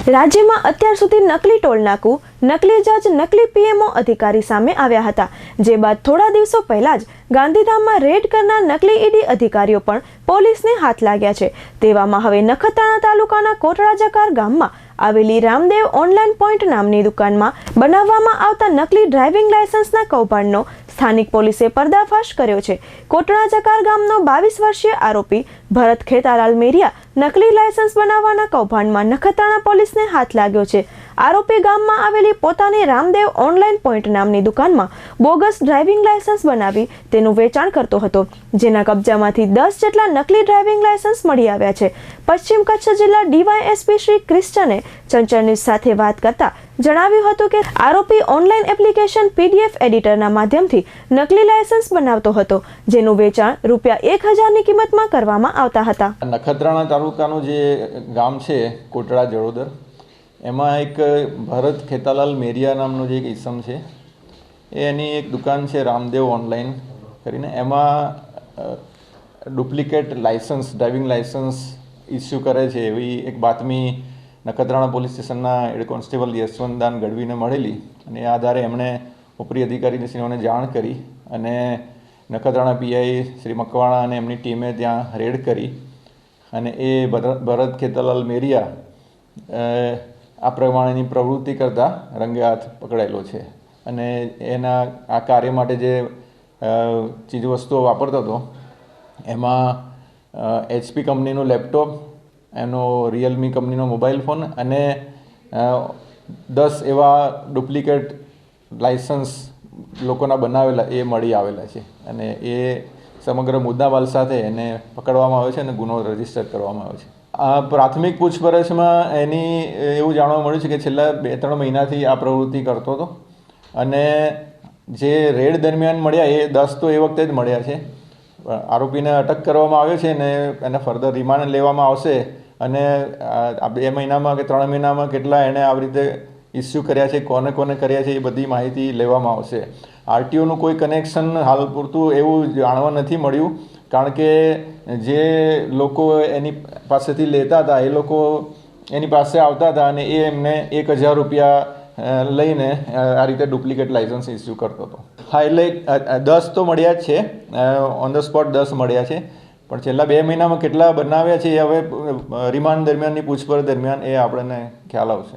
રાજ્યમાં અત્યાર સુધી નકલી ટોલ નાકું, નકલી જજ, નકલી પીએમઓ અધિકારી સામે આવ્યા હતા, જે બાદ થોડા દિવસો પહેલા જ ગાંધીધામમાં રેડ કરનાર નકલી ઈડી અધિકારીઓ પણ પોલીસને હાથ લાગ્યા છે। તેવામાં હવે નખત્રાણા તાલુકાના કોટડા જકાર ગામમાં આવેલી રામદેવ ઓનલાઈન પોઈન્ટ નામની દુકાનમાં બનાવવામાં આવતા નકલી ડ્રાઇવિંગ લાયસન્સના કૌભાંડનો સ્થાનિક પોલીસે પર્દાફાશ કર્યો છે। કોટડા જકાર ગામનો 22 વર્ષીય આરોપી ભરત ખેતાલાલ મેરિયા નકલી લાયસન્સ બનાવવાના કૌભાંડમાં નખત્રાણા પોલીસને હાથ લાગ્યો છે। આરોપી ગામમાં આવેલી પોતાની રામદેવ ઓનલાઈન પોઈન્ટ નામની દુકાનમાં બોગસ ડ્રાઇવિંગ લાયસન્સ બનાવી તેનું વેચાણ કરતો હતો, જેના કબજામાંથી 10 જેટલા નકલી ડ્રાઇવિંગ લાયસન્સ મળી આવ્યા છે। પશ્ચિમ કચ્છ જિલ્લા ડીવાયએસપી શ્રી ક્રિશ્ચને ચંચળ ન્યૂઝ સાથે વાત કરતા જણાવ્યું હતું કે આરોપી ઓનલાઈન એપ્લિકેશન પીડીએફ એડિટરના માધ્યમથી નકલી લાયસન્સ બનાવતો હતો, જેનું વેચાણ ₹1000ની કિંમતમાં કરવામાં આવતા હતા। નખત્રાણા તાલુકાનું જે ગામ છે કોટડા જડોદર, એમાં એક ભરત ખેતાલાલ મેરિયા નામનો જે એક ઈસમ છે, એની એક દુકાન છે રામદેવ ઓનલાઈન કરીને, એમાં duplicate licence, driving licence issue કરે છે એવી એક બાતમી નખત્રાણા પોલીસ સ્ટેશનના હેડ કોન્સ્ટેબલ યશવંતદાન ગઢવીને મળેલી, અને એ આધારે એમણે ઉપરી અધિકારીશ્રીઓને જાણ કરી અને નખત્રાણા પીઆઈ શ્રી મકવાણા અને એમની ટીમે ત્યાં રેડ કરી અને એ ભરત ખેતાલાલ મેરિયા આ પ્રમાણેની પ્રવૃત્તિ કરતા રંગે હાથ પકડાયેલો છે। અને એના આ કાર્ય માટે જે ચીજવસ્તુઓ વાપરતો હતો એમાં HP કંપનીનું લેપટોપ, એનો રિયલમી કંપનીનો મોબાઈલ ફોન અને 10 એવા ડુપ્લિકેટ લાયસન્સ લોકોના બનાવેલા એ મળી આવેલા છે, અને એ સમગ્ર મુદ્દામાલ સાથે એને પકડવામાં આવે છે અને ગુનો રજીસ્ટર કરવામાં આવે છે। આ પ્રાથમિક પૂછપરછમાં એની એવું જાણવા મળ્યું છે કે છેલ્લા 2-3 મહિનાથી આ પ્રવૃત્તિ કરતો હતો, અને જે રેડ દરમિયાન મળ્યા એ 10 તો એ વખતે જ મળ્યા છે। આરોપીને અટક કરવામાં આવ્યો છે અને એને ફર્ધર રિમાન્ડ લેવામાં આવશે, અને આ 2 મહિનામાં કે 3 મહિનામાં કેટલા એણે આવી રીતે ઇસ્યુ કર્યા છે, કોને કોને કર્યા છે, એ બધી માહિતી લેવામાં આવશે। આરટીઓનું કોઈ કનેક્શન હાલ પૂરતું એવું જાણવા નથી મળ્યું, કારણ કે જે લોકો એની પાસેથી લેતા હતા એ લોકો એની પાસે આવતા હતા અને એ એમને ₹1000 લઈને આ રીતે ડુપ્લિકેટ લાયસન્સ ઇસ્યુ કરતો હતો। હા, એટલે 10 તો મળ્યા જ છે, ઓન ધ સ્પોટ 10 મળ્યા છે, પણ છેલ્લા 2 મહિનામાં કેટલા બનાવ્યા છે એ હવે રિમાન્ડ દરમિયાનની પૂછપરછ દરમિયાન એ આપણને ખ્યાલ આવશે।